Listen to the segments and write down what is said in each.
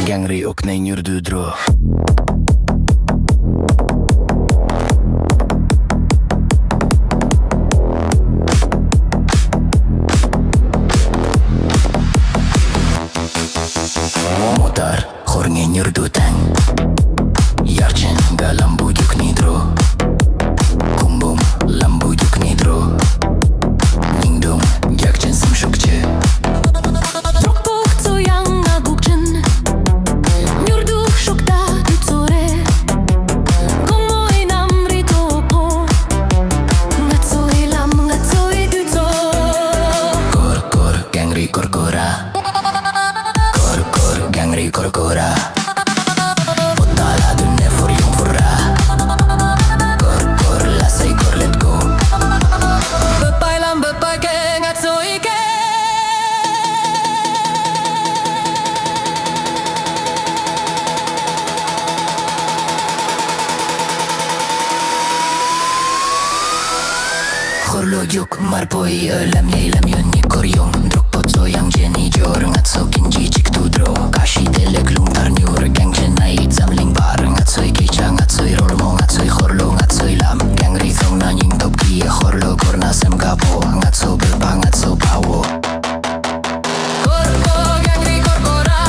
Gangri oknay nyurdudro. Motar khornge nyurdutang. Yarchen ga lambu yuknidro. Kumbum lambu yuknidro. Ningdum yakchen simshukche. Korkora Potala dunne for jong forra Kor la say kor let go Bepailam bepaike ngatsoike Khorlo yuk marpoi lam yoni koryong Drok potso yang jeni jor ngatso kinji chik tudro Kashi telek lung tar nyur gang jenai zamling bar Ngatsoi kicha ngatsoi rolmo ngatsoi khorlo ngatsoi lam Gang rithong na nying top kia khorlo korna sem gapo Ngatso belpa ngatso pawo Korko gangri korkora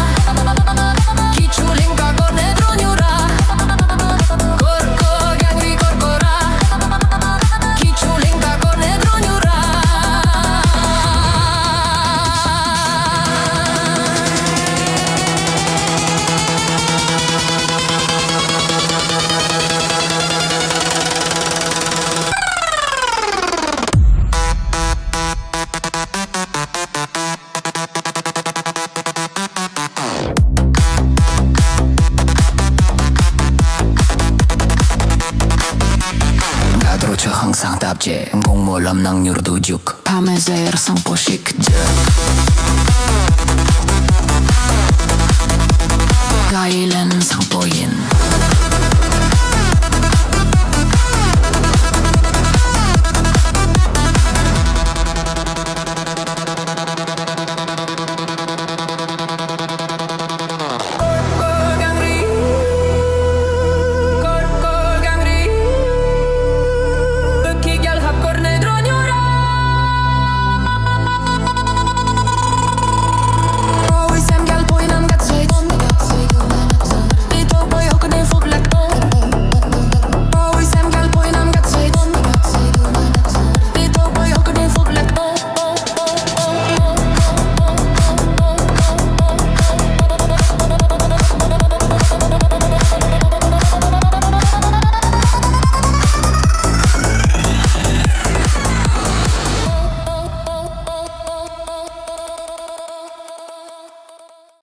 Kichuling ka korne dronyura Korko gangri korkora Kichuling ka korne dronyura 항상 답제 공모 람낭 뉴르두죽 밤에 제일 상포식